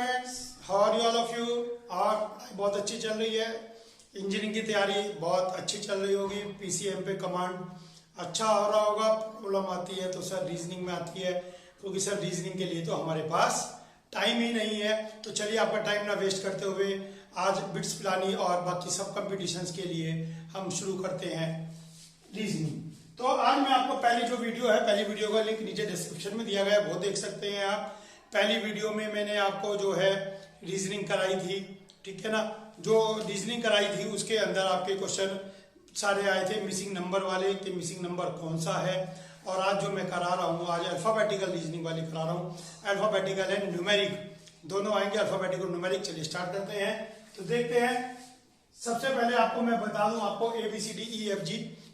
Friends, how are you all of you. और बहुत अच्छी चल रही है। इंजीनियरिंग की तैयारी बहुत अच्छी चल रही होगी। पीसीएम पे कमांड अच्छा हो रहा होगा। प्रॉब्लम आती है तो सर रीजनिंग में आती है, क्योंकि सर रीजनिंग के लिए तो हमारे पास टाइम ही नहीं है। तो चलिए आपका टाइम ना वेस्ट करते हुए आज बिट्स पिलानी और बाकी सब कंपटीशंस के लिए हम शुरू करते हैं रीजनिंग। तो आज मैं आपको पहली जो वीडियो है, पहली वीडियो का लिंक नीचे डिस्क्रिप्शन में दिया गया है, वो देख सकते हैं आप। पहली वीडियो में मैंने आपको जो है रीजनिंग कराई थी, ठीक है ना। जो रीजनिंग कराई थी उसके अंदर आपके क्वेश्चन सारे आए थे मिसिंग नंबर वाले, कि मिसिंग नंबर कौन सा है। और आज जो मैं करा रहा हूँ, आज अल्फाबेटिकल रीजनिंग वाली करा रहा हूँ। अल्फाबेटिकल एंड न्यूमेरिक दोनों आएंगे, अल्फाबेटिकल न्यूमेरिक। चलिए स्टार्ट करते हैं। तो देखते हैं। सबसे पहले आपको मैं बता दूं, आपको ABCDEFG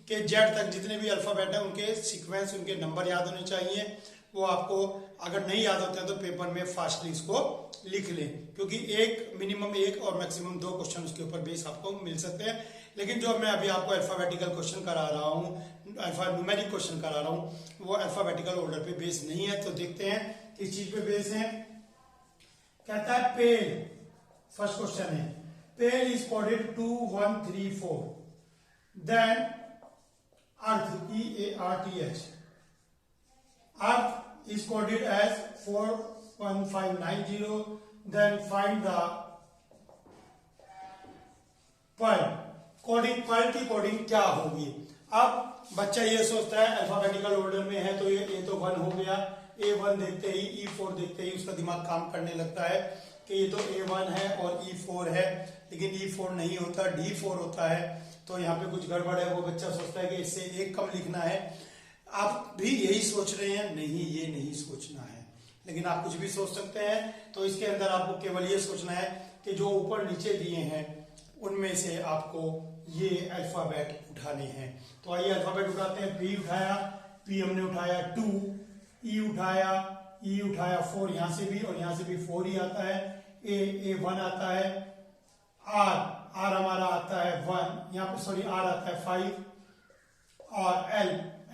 के जेड तक जितने भी अल्फाबेट है उनके सीक्वेंस, उनके नंबर याद होने चाहिए। वो आपको अगर नहीं याद होते हैं तो पेपर में फास्टली इसको लिख लें, क्योंकि मिनिमम एक और मैक्सिमम 2 क्वेश्चन उसके ऊपर बेस आपको मिल सकते हैं। लेकिन जो मैं अभी आपको अल्फाबेटिकल क्वेश्चन करा रहा हूँ, न्यूमेरिक क्वेश्चन करा रहा हूँ, वो अल्फाबेटिकल ऑर्डर पे बेस नहीं है। तो देखते हैं किस चीज पे बेस है। कहता है पेड़, फर्स्ट क्वेश्चन है, पेड़ is coded 2 1 3 4, then earth EARTH, earth is coded as 41590, then find the pearl। Coding, pearl की कोडिंग क्या होगी। अब बच्चा ये सोचता है अल्फाबेटिकल ऑर्डर में है तो ये तो 1 हो गया। A1 देखते ही, E4 देखते ही उसका दिमाग काम करने लगता है कि ये तो A1 है और E4 है, लेकिन E4 नहीं होता, D4 होता है। तो यहाँ पे कुछ गड़बड़ है। वो बच्चा सोचता है कि इससे एक कम लिखना है। आप भी यही सोच रहे हैं, नहीं ये नहीं सोचना है, लेकिन आप कुछ भी सोच सकते हैं। तो इसके अंदर आपको केवल ये सोचना है कि जो ऊपर नीचे दिए हैं उनमें से आपको ये अल्फाबेट उठाने हैं। तो आइए अल्फाबेट उठाते हैं। P उठाया, P हमने उठाया 2, E उठाया, E उठाया 4, यहां से भी और यहां से भी 4 ही आता है। A1 आता है। R हमारा आता है 1, यहाँ पर सॉरी R आता है 5, और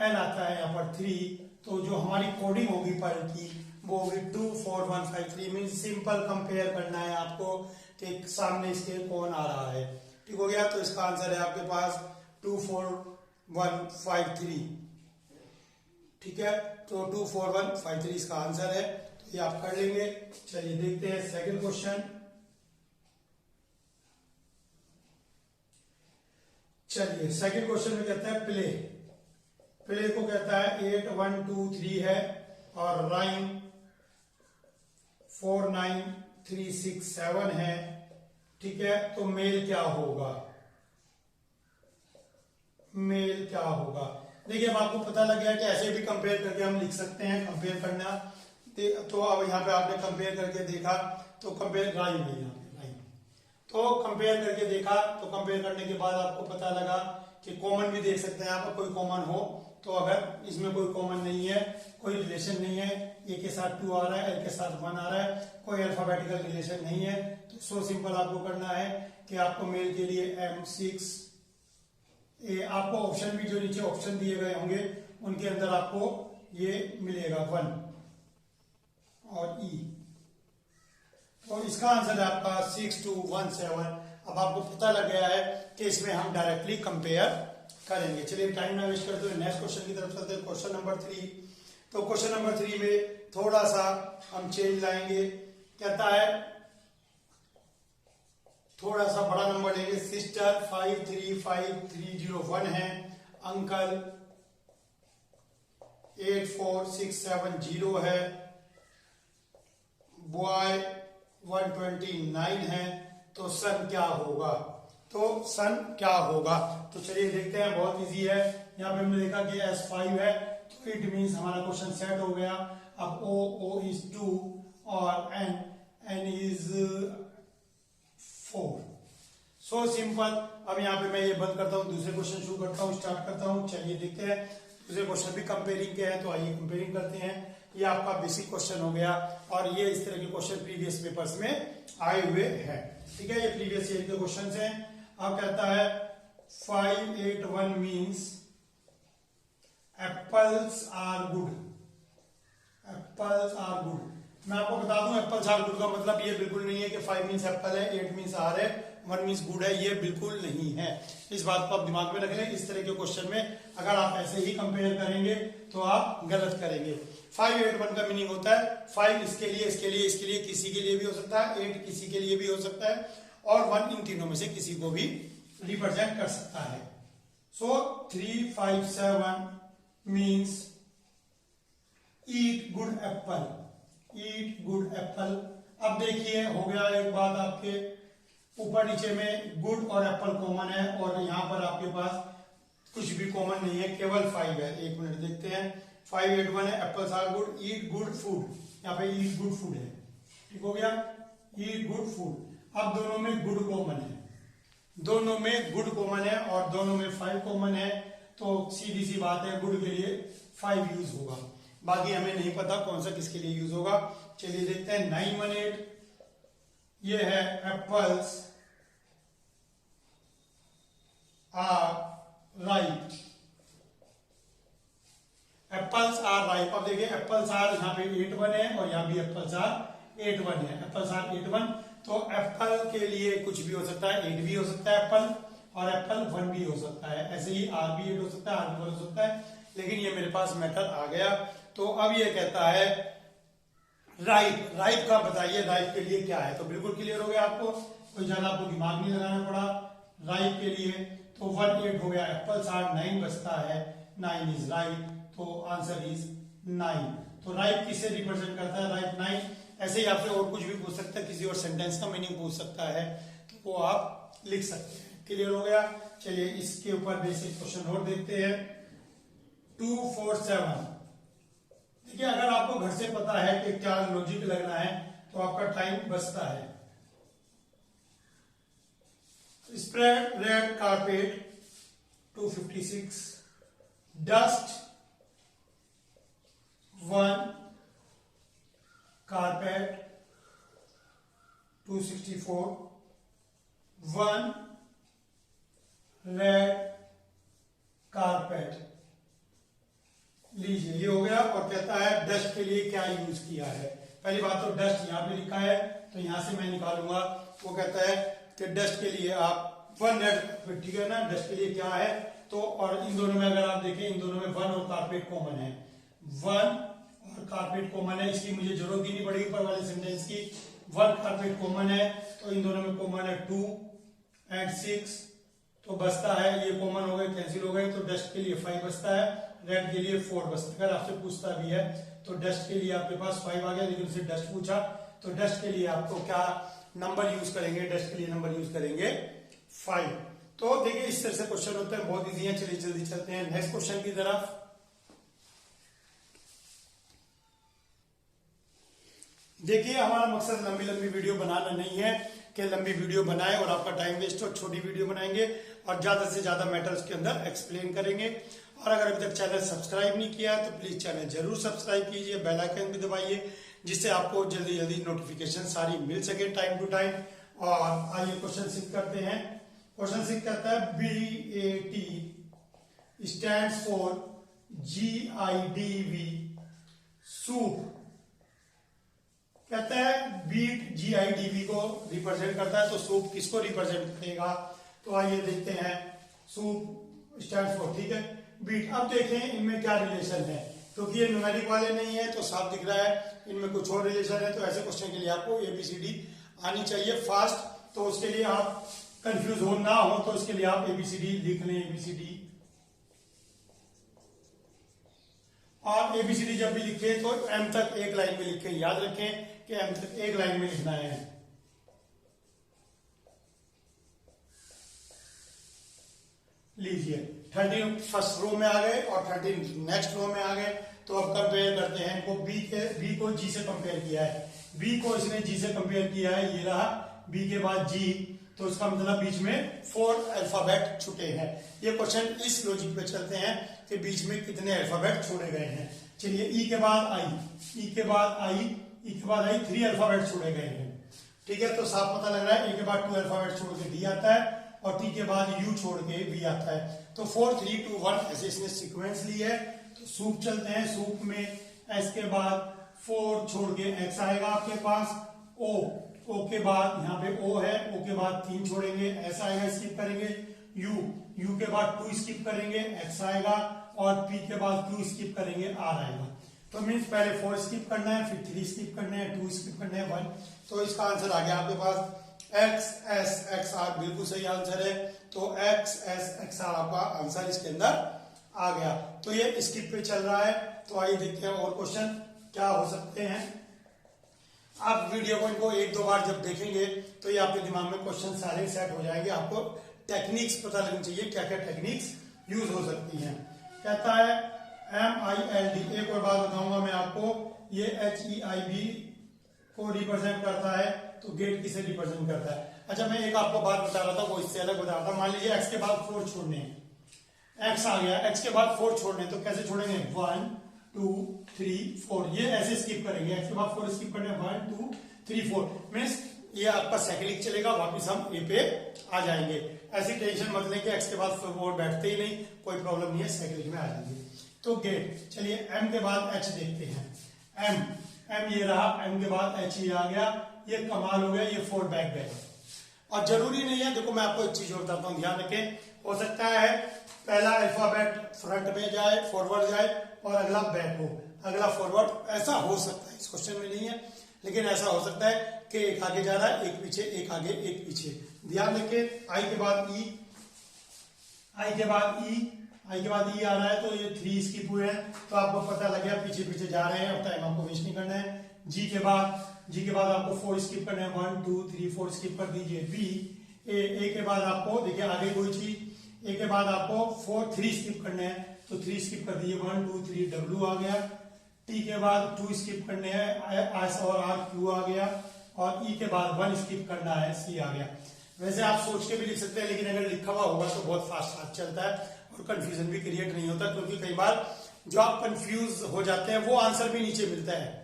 L आता है यहाँ पर 3। तो जो हमारी कोडिंग होगी पर्ल की वो होगी 2 4 1 5 3। मीन सिंपल कंपेयर करना है आपको कि सामने इसके कौन आ रहा है। ठीक हो गया। तो इसका आंसर है आपके पास 2 4 1 5 3। ठीक है, तो 2 4 1 5 3 इसका आंसर है। तो ये आप कर लेंगे। चलिए देखते हैं सेकंड क्वेश्चन। चलिए सेकंड क्वेश्चन में कहता है प्ले। प्ले को कहता है 8 1 2 3 है और राइम 4 9 3 6 7 है। ठीक है, तो मेल क्या होगा, मेल क्या होगा। देखिए अब आपको पता लग गया कि ऐसे भी कंपेयर करके हम लिख सकते हैं। कंपेयर करना तो अब यहाँ पे आपने कंपेयर करके देखा तो कंपेयर राइम है, यहाँ पे राइम। तो कंपेयर करके देखा, तो कंपेयर करने के बाद आपको पता लगा कि कॉमन भी देख सकते हैं आप, कोई कॉमन हो। तो अगर इसमें कोई कॉमन नहीं है, कोई रिलेशन नहीं है, ए के साथ 2 आ रहा है, एल के साथ 1 आ रहा है, कोई अल्फाबेटिकल रिलेशन नहीं है, तो सो सिंपल आपको करना है कि आपको मेल के लिए M6 आपको ऑप्शन भी जो नीचे ऑप्शन दिए गए होंगे उनके अंदर आपको ये मिलेगा 1 और E। तो इसका आंसर है आपका 6217। अब आपको पता लग गया है कि इसमें हम डायरेक्टली कंपेयर करेंगे। चलिए टाइम ना वेस्ट करते हुए नेक्स्ट क्वेश्चन की तरफ चलते हैं। Question number 3। तो क्वेश्चन नंबर 3 में थोड़ा सा हम चेंज लाएंगे। कहता है थोड़ा सा बड़ा नंबर लेंगे। सिस्टर 535301 है, अंकल 84670 है, बॉय 129 है। तो सन क्या होगा, तो सन क्या होगा। तो चलिए देखते हैं, बहुत इजी है। यहाँ पे हमने देखा कि S5 है, तो इट मीन्स हमारा क्वेश्चन सेट हो गया। अब O इज 2 और N इज 4। So simple. अब यहाँ पे मैं ये बंद करता हूँ, दूसरे क्वेश्चन शुरू करता हूँ, स्टार्ट करता हूँ। चलिए देखते हैं, दूसरे क्वेश्चन भी कंपेयरिंग के हैं, तो आइए कंपेयरिंग करते हैं। ये आपका बेसिक क्वेश्चन हो गया और ये इस तरह के क्वेश्चन प्रीवियस पेपर्स में आए हुए हैं। ठीक है, ये प्रीवियस ईयर के क्वेश्चन हैं। अब कहता है 581 means apples are good, apples are good. मैं आपको बता दूं एप्पल्स आर गुड का मतलब ये बिल्कुल नहीं है कि 5 मीन्स एप्पल है, 8 मीन्स आर है, 1 मीन्स गुड है, ये बिल्कुल नहीं है। इस बात को आप दिमाग में रख लें। इस तरह के क्वेश्चन में अगर आप ऐसे ही कंपेयर करेंगे तो आप गलत करेंगे। 5, 8, 1 का मीनिंग होता है 5 इसके लिए, इसके लिए, इसके लिए, किसी के लिए भी हो सकता है, 8 किसी के लिए भी हो सकता है, और 1 इन तीनों में से किसी को भी रिप्रेजेंट कर सकता है। सो 3, 5, 7 means eat good Apple, eat good Apple. अब देखिए हो गया एक बात, आपके ऊपर नीचे में गुड और एप्पल कॉमन है, और यहां पर आपके पास कुछ भी कॉमन नहीं है, केवल 5 है। एक मिनट देखते हैं, 5, 8, 1 है, apples are good, eat good food, यहाँ पे ईट गुड फूड है, ठीक हो गया, ईट गुड फूड। अब दोनों में गुड कॉमन है, दोनों में गुड कॉमन है और दोनों में 5 कॉमन है, तो सीधी सी बात है गुड के लिए 5 यूज होगा। बाकी हमें नहीं पता कौन सा किसके लिए यूज होगा। चलिए देखते हैं 9, 1, 8, ये है apples are right, apples are right. अब देखिए एप्पल्स आर, यहाँ पे 8, 1 है और यहाँ भी एप्पल्स आर 8, 1 है, एप्पल्स आर 8, 1। तो एप्पल के लिए कुछ भी हो सकता है, 8 भी हो सकता है एप्पल, और एप्पल 1 भी हो सकता है। ऐसे ही आर भी 8 हो सकता है, आर भी 1 हो सकता है, लेकिन ये मेरे पास मेथड आ गया। तो अब ये कहता है राइट, राइट का बताइए राइट के लिए क्या है, तो बिल्कुल क्लियर हो गया आपको, कोई ज्यादा आपको दिमाग नहीं लगाना पड़ा। राइट के लिए तो 1, 8 हो गया, एप्पल्स आर 9 बचता है, 9 इज राइट, तो आंसर इज 9। तो राइट किसे रिप्रेजेंट करता है, राइट 9। ऐसे ही आपसे और कुछ भी पूछ सकता है, किसी और सेंटेंस का मीनिंग पूछ सकता है, तो वो आप लिख सकते हैं। क्लियर हो गया। चलिए इसके ऊपर बेसिक क्वेश्चन और देखते हैं। 2, 4, 7। देखिए अगर आपको घर से पता है कि क्या लॉजिक लगना है तो आपका टाइम बचता है। Spread red carpet 256, dust 1 carpet 264, 1 red carpet. लीजिए ये हो गया। और कहता है डस्ट के लिए क्या यूज किया है। पहली बात तो डस्ट यहाँ पे लिखा है, तो यहां से मैं निकालूंगा। वो कहता है कि डस्ट के लिए आप 1 रेड, ठीक है ना, डस्ट के लिए क्या है तो, और इन दोनों में अगर आप देखें, इन दोनों में 1 और कारपेट कॉमन है, 1 और कारपेट कॉमन है, इसकी मुझे जरूरत ही नहीं पड़ेगी ऊपर वाले सेंटेंस की। 1 कारपेट कॉमन है, तो इन दोनों में कॉमन है 2 और 6, तो बचता है, ये कॉमन हो गए, कैंसिल हो गए, तो डस्ट के लिए 5 बचता है, रेड के लिए 4 बचता है। अगर आपसे पूछता भी है तो डस्ट के लिए आपके पास 5 आ गया, लेकिन उसे डस्ट पूछा, तो डस्ट के लिए आपको क्या नंबर यूज करेंगे, डस्ट के लिए नंबर यूज करेंगे 5। तो देखिए इस तरह से क्वेश्चन होते हैं, बहुत इजी है। चलिए जल्दी चलते हैं नेक्स्ट क्वेश्चन की तरफ। देखिए हमारा मकसद लंबी लंबी वीडियो बनाना नहीं है कि लंबी वीडियो बनाए और आपका टाइम वेस्ट हो। छोटी वीडियो बनाएंगे और ज्यादा से ज्यादा मैटर्स के अंदर एक्सप्लेन करेंगे। और अगर अभी तक चैनल सब्सक्राइब नहीं किया तो प्लीज चैनल जरूर सब्सक्राइब कीजिए, बेल आइकन भी दबाइए, जिससे आपको जल्दी जल्दी नोटिफिकेशन सारी मिल सके टाइम टू टाइम। और आइए क्वेश्चन 6 करते हैं। क्वेश्चन 6 कहता है BAT stands for GIDV soup. कहता है बीट GIDV को रिप्रेजेंट करता है, तो सूप किसको रिप्रेजेंट करेगा, तो आइए देखते हैं। सूप स्टैंड्स फॉर, ठीक है, बीट। अब देखें इनमें क्या रिलेशन है, क्योंकि ये न्यूमेरिक वाले नहीं है तो साफ दिख रहा है इनमें कुछ और रिलेशन है। तो ऐसे क्वेश्चन के लिए आपको ABCD आनी चाहिए फास्ट। तो उसके लिए आप कंफ्यूज हो ना हो तो उसके लिए आप ABCD लिख लें, ABCD। और ABCD जब भी लिखे तो M तक एक लाइन में लिखें, याद रखें कि M तक एक लाइन में लिखना है। लीजिए 13 फर्स्ट रो में आ गए और 13 नेक्स्ट रो में आ गए। तो अब कंपेयर करते हैं इनको। B को G से कंपेयर किया है, B को इसने G से कंपेयर किया है, ये रहा B के बाद G, तो इसका मतलब बीच में 4 अल्फाबेट छूटे हैं। ये क्वेश्चन इस लॉजिक पे चलते हैं कि बीच में कितने अल्फाबेट छोड़े गए हैं। चलिए E के बाद I, E के बाद I, E के बाद I, 3 अल्फाबेट छोड़े गए हैं, ठीक है। तो साफ पता लग रहा है A के बाद 2 अल्फाबेट छोड़ के D आता है और T के बाद U छोड़ के B आता है। तो 4, 3, 2, 1 ऐसे इसने सीक्वेंस ली है। तो सूप चलते हैं, सूप में S के बाद 4 छोड़ के x आएगा आपके पास। O के बाद यहाँ पे O है, O के बाद 3 छोड़ेंगे s आएगा, स्किप करेंगे। U के बाद 2 स्किप करेंगे, x आएगा। और P के बाद Q स्किप करेंगे, R आएगा। तो मीन्स पहले 4 स्किप करना है, फिर 3 स्किप करना है, 2 स्किप करना है, 1। तो इसका आंसर आ गया आपके पास x s x r, बिल्कुल सही आंसर है। तो x s x r आपका आंसर इसके अंदर आ गया। तो ये स्किप पे चल रहा है। तो आइए देखते हैं और क्वेश्चन क्या हो सकते हैं। आप वीडियो को इनको 1-2 बार जब देखेंगे तो ये आपके दिमाग में क्वेश्चन सारे सेट हो जाएंगे। आपको टेक्निक्स पता लगनी चाहिए, क्या क्या टेक्निक्स यूज हो सकती हैं। कहता है MILD, एक और बात बताऊंगा मैं आपको, ये HEIB को रिप्रेजेंट करता है। तो गेट किसे रिप्रेजेंट करता है? अच्छा, मैं एक आपको बात बता रहा था, वो इससे अलग बता रहा था। मान लीजिए x के बाद 4 छोड़ने हैं, x आ गया, x के बाद 4 छोड़ने, तो कैसे छोड़ेंगे? 1 2 3 4, ये ऐसे स्किप करेंगे। x के बाद 4 स्किप करने, 1 2 3 4, मीन्स ये आपका साइकिलिक चलेगा, वापिस हम ए पे आ जाएंगे। ऐसी टेंशन मत लें कि x के बाद 4 बैठते ही नहीं, कोई प्रॉब्लम नहीं है, साइकिलिक में आ जाएंगे। तो गेट, चलिए m के बाद h देखते हैं। m ये रहा, m के बाद h ये आ गया, ये कमाल हो गया, ये 4 बैक गए। और जरूरी नहीं है, देखो मैं आपको एक चीज और बताता हूँ, ध्यान रखें। हो सकता है पहला अल्फाबेट फ्रंट में जाए, फॉरवर्ड जाए, और अगला बैक हो, अगला फॉरवर्ड, ऐसा हो सकता है। इस क्वेश्चन में नहीं है, लेकिन ऐसा हो सकता है कि एक आगे जा रहा है, एक पीछे, एक आगे, एक पीछे। ध्यान रखें, आई के बाद ई, आई के बाद ई, आई के बाद ई आ रहा है, तो ये 3 स्किप हुए हैं। तो आपको पता लग गया पीछे पीछे जा रहे हैं, अब टाइम आपको वेस्ट नहीं करना है। जी के बाद आपको 4 स्किप करना है, 1 2 3 4 स्किप कर दीजिए। बी, ए के बाद आपको देखिए आगे कोई चीज, ए के बाद आपको 3 स्किप करने हैं, तो 3 स्किप कर दीजिए, 1 2 3 डब्ल्यू आ गया। टी के बाद 2 स्किप करने हैं, एस और आर, क्यू आ गया। और ई के बाद 1 स्किप करना है, सी आ गया। वैसे आप सोच के भी लिख सकते हैं, लेकिन अगर लिखा हुआ होगा तो बहुत फास्ट चलता है और कंफ्यूजन भी क्रिएट नहीं होता, क्योंकि कई बार जो आप कंफ्यूज हो जाते हैं वो आंसर भी नीचे मिलता है।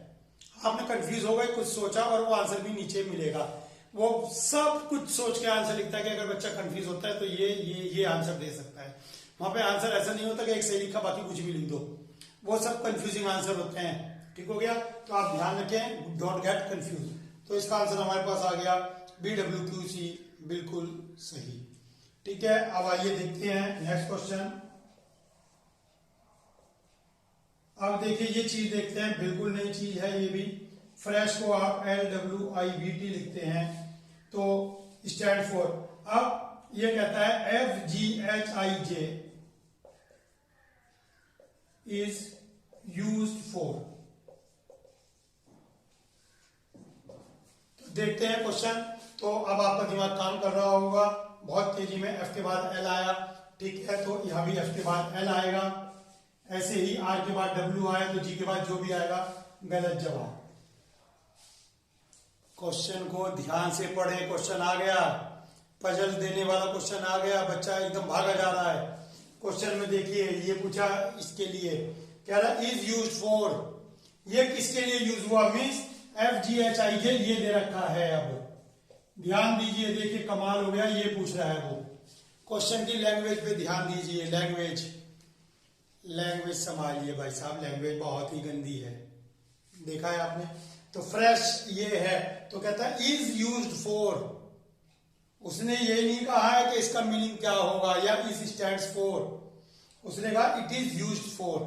आपने कंफ्यूज हो गए, कुछ सोचा और वो आंसर भी नीचे मिलेगा। वो सब कुछ सोच के आंसर लिखता है कि अगर बच्चा कंफ्यूज होता है तो ये आंसर दे सकता है। वहां पे आंसर ऐसा नहीं होता कि एक सही लिखा बाकी कुछ भी लिख दो, वो सब कंफ्यूजिंग आंसर होते हैं। ठीक हो गया? तो आप ध्यान रखें, डोंट गेट कंफ्यूज। तो इसका आंसर हमारे पास आ गया BWQC, बिल्कुल सही। ठीक है, अब आइए देखते हैं नेक्स्ट क्वेश्चन। अब देखिए ये चीज देखते हैं, बिल्कुल नई चीज है ये भी। फ्रेश को आप LWIVT लिखते हैं, तो स्टैंड फॉर। अब ये कहता है FGHIJ इज यूज्ड फॉर। तो देखते हैं क्वेश्चन। तो अब आपका दिमाग काम कर रहा होगा, बहुत तेजी में। F के बाद L आया, ठीक है, तो यहां भी F के बाद L आएगा। ऐसे ही R के बाद W आया, तो G के बाद जो भी आएगा गलत जवाब। क्वेश्चन को ध्यान से पढ़े, क्वेश्चन आ गया, पजल देने वाला क्वेश्चन आ गया, बच्चा एकदम भागा जा रहा है। क्वेश्चन में देखिए, ये पूछा इसके लिए, कह रहा इज यूज्ड फॉर, ये किसके लिए यूज हुआ? मीन्स FGHIJ ये दे रखा है। अब ध्यान दीजिए, देखिए कमाल हो गया, ये पूछ रहा है वो। क्वेश्चन की लैंग्वेज पे ध्यान दीजिए, लैंग्वेज संभालिए भाई साहब, लैंग्वेज बहुत ही गंदी है, देखा है आपने। तो फ्रेश ये है, तो कहता है इज यूज्ड फॉर। उसने ये नहीं कहा है कि इसका मीनिंग क्या होगा या इज स्टैंड्स फॉर, उसने कहा इट इज यूज्ड फॉर।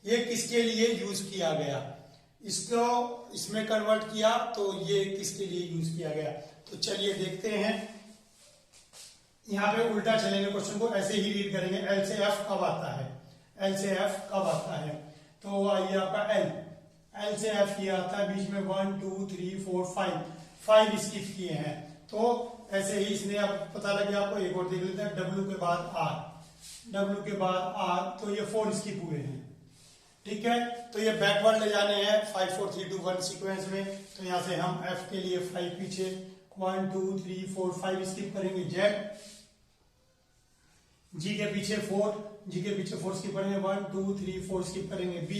ये किसके लिए यूज किया गया, इसको इसमें कन्वर्ट किया, तो ये किसके लिए यूज किया गया। तो चलिए देखते हैं, यहां पे उल्टा चलेंगे क्वेश्चन को, ऐसे ही रीड करेंगे। L से F कब आता है, L से F कब आता है? तो आइए आपका L से F ये आता है बीच में 1 2 3 4 5 स्किप किए हैं। तो ऐसे ही इसने, अब पता लग गया आपको, एक और देख लेते हैं। W के बाद R, तो ये 4 स्किप हुए हैं। ठीक है, तो ये बैकवर्ड ले जाने हैं 5 4 3 2 1 सीक्वेंस में। तो यहां से हम F के लिए 5 पीछे, 1 2 3 4 5 स्किप करेंगे। G के पीछे 4 स्किप करेंगे, 1 2 3 4 स्किप करेंगे। B,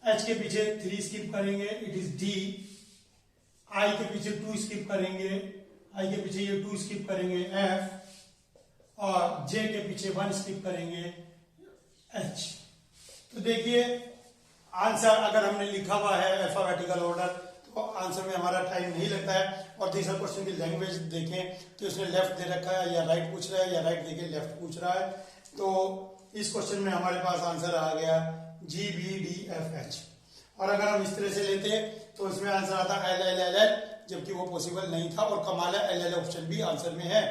H के पीछे 3 स्किप करेंगे, इट इज D। I के पीछे 2 स्किप करेंगे, I के पीछे ये 2 स्किप करेंगे, F। और J के पीछे 1 स्किप करेंगे, H। तो देखिए आंसर अगर हमने लिखा हुआ है अल्फाबेटिकल ऑर्डर तो आंसर में हमारा टाइम नहीं लगता है। और तीसरा क्वेश्चन की लैंग्वेज देखें तो इसने लेफ्ट दे रखा है या राइट पूछ रहा है, या राइट देके लेफ्ट पूछ रहा है। तो इस क्वेश्चन में हमारे पास आंसर आ गया GBDFH। और अगर हम इस तरह से लेते तो इसमें आंसर आता LLLL, जबकि वो पॉसिबल नहीं था। और कमाल है LL ऑप्शन भी आंसर में है।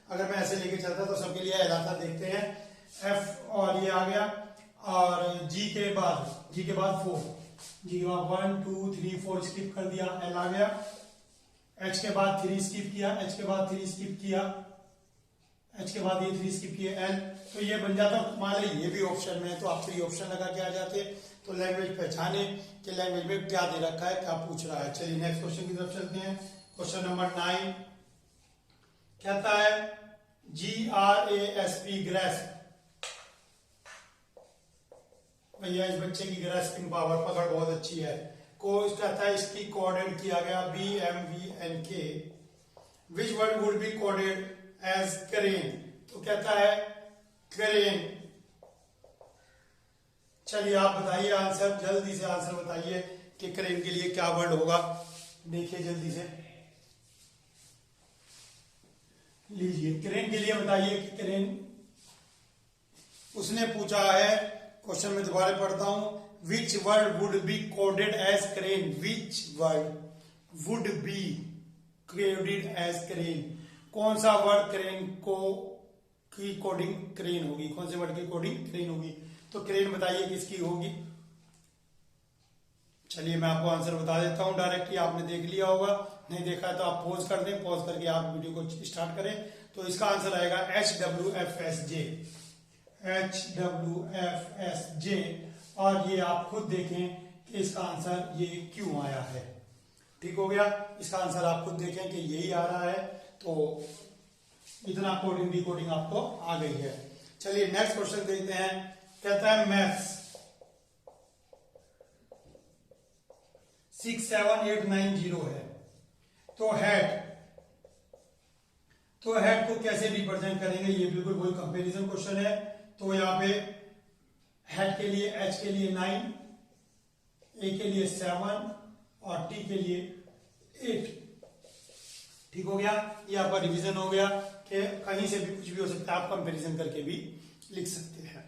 अगर मैं ऐसे लेके चलता तो सबके लिए L आता, देखते हैं F और ये आ गया। और G के बाद 4, G के बाद 1 2 3 4 स्किप कर दिया, L आ गया। H के बाद 3 स्किप किया, H के बाद 3 स्किप किया, H के बाद ये 3 स्किप किए, L। तो ये बन जाता, मान लीजिए ये भी ऑप्शन में है तो आप 3 ऑप्शन लगा के आ जाते। तो लैंग्वेज पहचाने कि लैंग्वेज में क्या दे रखा है, क्या पूछ रहा है। चलिए नेक्स्ट क्वेश्चन की तरफ चलते हैं। क्वेश्चन नंबर 9 कहता है GRASP ग्रेस्प। भैया इस बच्चे की ग्रेस्पिंग पावर, पकड़ बहुत अच्छी है। को कहता है इसकी कोडेड किया गया BMVNK। Which word would be coded as crane. तो कहता है क्रेन। चलिए आप बताइए आंसर, जल्दी से आंसर बताइए कि क्रेन के लिए क्या वर्ड होगा। देखिए जल्दी से लीजिए, क्रेन के लिए बताइए कि क्रेन उसने पूछा है। क्वेश्चन में दोबारा पढ़ता हूं, which word would be coded as crane. Which word would be coded as crane. कौन सा वर्ड क्रेन को की कोडिंग क्रेन होगी, कौन से वर्ड की कोडिंग क्रेन होगी। तो क्रेन बताइए किसकी होगी। चलिए मैं आपको आंसर बता देता हूं डायरेक्टली, आपने देख लिया होगा, नहीं देखा है तो आप पॉज कर दें, पॉज करके आप वीडियो को स्टार्ट करें। तो इसका आंसर आएगा HWFSJ। HWFSJ। और ये आप खुद देखें कि इसका आंसर ये क्यों आया है। ठीक हो गया, इसका आंसर आप खुद देखें कि यही आ रहा है। तो इतना कोडिंग डिकोडिंग आपको आ गई है। चलिए नेक्स्ट क्वेश्चन देखते हैं। कहता है मैथ्स 67890 है। तो हेड को कैसे रिप्रेजेंट करेंगे, ये बिल्कुल वही कंपैरिजन क्वेश्चन है। तो यहाँ पे हेड के लिए H के लिए 9, A के लिए 7 और T के लिए 8। ठीक हो गया, ये आपका रिवीजन हो गया कि कहीं से भी कुछ भी हो सकता है, आप कंपैरिजन करके भी लिख सकते हैं।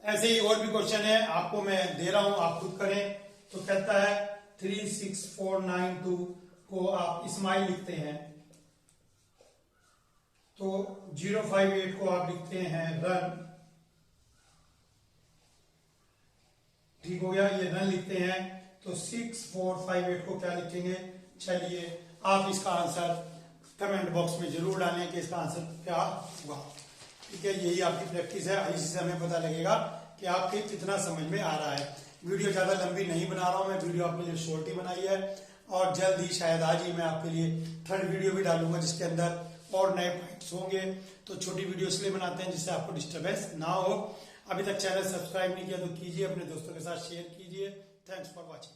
ऐसे ही और भी क्वेश्चन है, आपको मैं दे रहा हूं, आप खुद करें। तो कहता है 36492 को आप स्माइल लिखते हैं, तो 058 को आप लिखते हैं रन। ठीक हो गया, ये रन लिखते हैं। तो 6458 को क्या लिखेंगे। चलिए आप इसका आंसर कमेंट बॉक्स में जरूर डालें कि इसका आंसर क्या हुआ। ठीक है, यही आपकी प्रैक्टिस है, इसी से हमें पता लगेगा कि आपके कितना समझ में आ रहा है। वीडियो ज्यादा लंबी नहीं बना रहा हूं मैं, वीडियो आपके लिए शॉर्ट ही बनाई है। और जल्द ही शायद आज ही मैं आपके लिए थर्ड वीडियो भी डालूंगा जिसके अंदर और नए पॉइंट्स होंगे। तो छोटी वीडियो इसलिए बनाते हैं जिससे आपको डिस्टर्बेंस ना हो। अभी तक चैनल सब्सक्राइब नहीं किया तो कीजिए, अपने दोस्तों के साथ शेयर कीजिए। Thanks for watching.